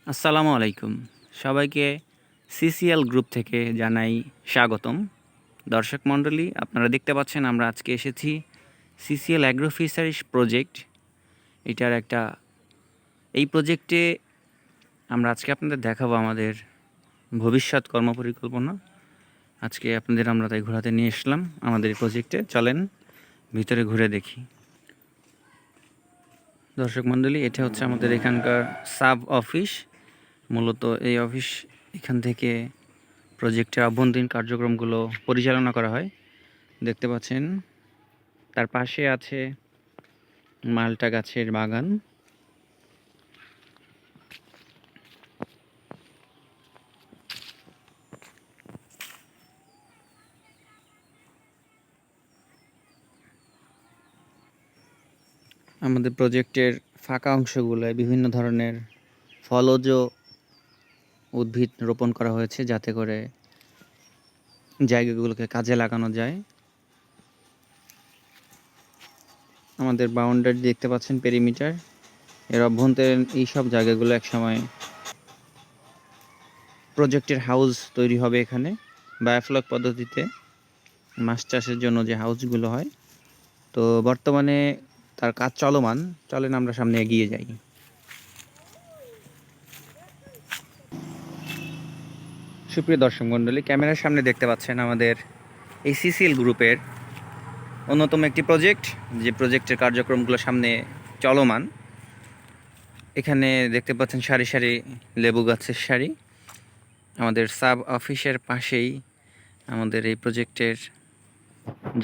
আসসালামু আলাইকুম। সবাইকে সিসিএল গ্রুপ থেকে জানাই স্বাগতম। দর্শক মণ্ডলী, আপনারা দেখতে পাচ্ছেন আমরা আজকে এসেছি সিসিএল অ্যাগ্রো ফিশারিজ প্রজেক্ট। এই প্রজেক্টে আমরা আজকে আপনাদের দেখাবো আমাদের ভবিষ্যৎ কর্মপরিকল্পনা। আজকে আপনাদের আমরা তাই ঘোরাতে নিয়ে এসলাম আমাদের এই প্রজেক্টে। চলেন ভিতরে ঘুরে দেখি। দর্শক মণ্ডলী, এটা হচ্ছে আমাদের এখানকার সাব অফিস। মূলত এই অফিস এখান থেকে প্রজেক্টের অভ্যন্তরীণ কার্যক্রমগুলো পরিচালনা করা হয়। দেখতে পাচ্ছেন তার পাশে আছে মালটা গাছের বাগান। আমাদের প্রজেক্টের ফাঁকা অংশগুলোয় বিভিন্ন ধরনের ফলজ উদ্ভিদ রোপণ করা হয়েছে, যাতে করে জায়গাগুলোকে কাজে লাগানো যায়। আমাদের বাউন্ডারি দেখতে পাচ্ছেন, পেরিমিটার। এর অভ্যন্তরীণ এই সব জায়গাগুলো একসময় প্রজেক্টের হাউস তৈরি হবে। এখানে বায়োফ্লক পদ্ধতিতে মাছ চাষের জন্য যে হাউসগুলো হয়, তো বর্তমানে তার কাজ চলমান। চলেন আমরা সামনে এগিয়ে যাই। সুপ্রিয় দর্শক মণ্ডলী, ক্যামেরার সামনে দেখতে পাচ্ছেন আমাদের এই সিসিএল গ্রুপের অন্যতম একটি প্রজেক্ট, যে প্রজেক্টের কার্যক্রমগুলো সামনে চলমান। এখানে দেখতে পাচ্ছেন সারি সারি লেবু গাছের সারি। আমাদের সাব অফিসের পাশেই আমাদের এই প্রজেক্টের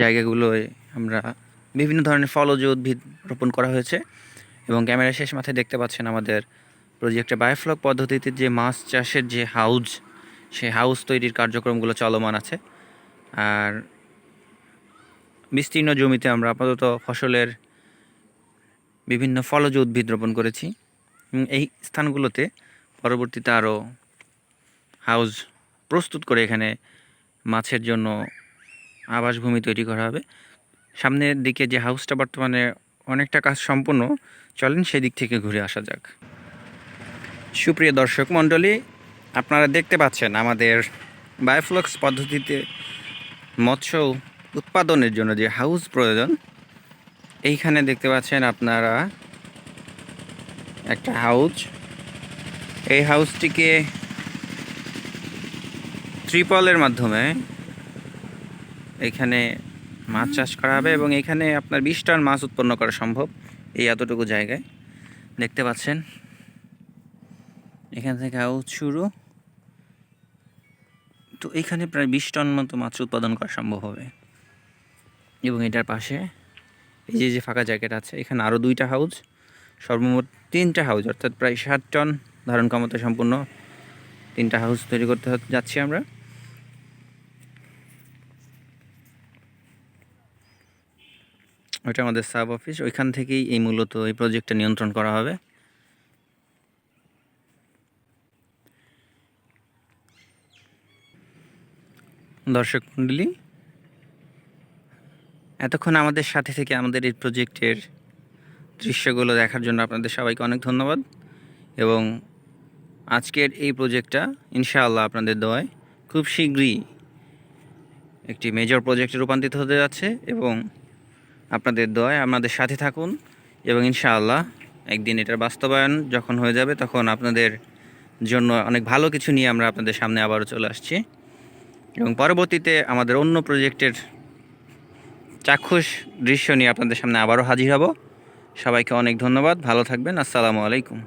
জায়গাগুলোয় আমরা বিভিন্ন ধরনের ফলজ উদ্ভিদ রোপণ করা হয়েছে। এবং ক্যামেরা শেষ মাথায় দেখতে পাচ্ছেন আমাদের প্রজেক্টে বায়োফ্লক পদ্ধতিতে যে মাছ চাষের যে হাউস, সেই হাউস তৈরির কার্যক্রমগুলো চলমান আছে। আর বিস্তীর্ণ জমিতে আমরা আপাতত ফসলের বিভিন্ন ফলজ উদ্ভিদ রোপণ করেছি। এই স্থানগুলোতে পরবর্তীতে আরও হাউস প্রস্তুত করে এখানে মাছের জন্য আবাসভূমি তৈরি করা হবে। সামনের দিকে যে হাউসটা বর্তমানে অনেকটা কাজ সম্পূর্ণ, চলেন সেদিক থেকে ঘুরে আসা যাক। সুপ্রিয় দর্শক মণ্ডলী, আপনারা দেখতে পাচ্ছেন আমাদের বায়োফ্লক্স পদ্ধতিতে মৎস্য উৎপাদনের জন্য যে হাউস প্রয়োজন। এইখানে দেখতে পাচ্ছেন আপনারা একটা হাউস। এই হাউসটিকে ত্রিপলের মাধ্যমে এখানে মাছ চাষ করা হবে এবং এখানে আপনার 20 টন মাছ উৎপন্ন করা সম্ভব এই এতটুকু জায়গায়। দেখতে পাচ্ছেন এখান থেকে হাউস শুরু, তো এখানে প্রায় 20 টন মতো মাছ উৎপাদন করা সম্ভব হবে। এবং এটার পাশে এই যে ফাঁকা জায়গাটা আছে, এখানে আরও 2টা হাউস, সর্বমোট 3টা হাউস, অর্থাৎ প্রায় 60 টন ধারণ ক্ষমতা সম্পূর্ণ 3টা হাউস তৈরি করতে যাচ্ছি আমরা। ওইটা আমাদের সাব অফিস, ওইখান থেকেই এই মূলত এই প্রজেক্টটা নিয়ন্ত্রণ করা হবে। দর্শক মণ্ডলী, এতক্ষণ আমাদের সাথে থেকে আমাদের এই প্রজেক্টের দৃশ্যগুলো দেখার জন্য আপনাদের সবাইকে অনেক ধন্যবাদ। এবং আজকের এই প্রজেক্টটা ইনশাআল্লাহ আপনাদের দোয়ায় খুব শীঘ্রই একটি মেজর প্রজেক্টে রূপান্তরিত হতে যাচ্ছে। এবং আপনাদের দোয়ায় আমাদের সাথে থাকুন, এবং ইনশাআল্লাহ একদিন এটার বাস্তবায়ন যখন হয়ে যাবে, তখন আপনাদের জন্য অনেক ভালো কিছু নিয়ে আমরা আপনাদের সামনে আবারও চলে আসছি। এবং পরবর্তীতে আমাদের অন্য প্রজেক্টের চাক্ষুষ দৃশ্য নিয়ে আপনাদের সামনে আবারও হাজির হব। সবাইকে অনেক ধন্যবাদ, ভালো থাকবেন। আসসালামু আলাইকুম।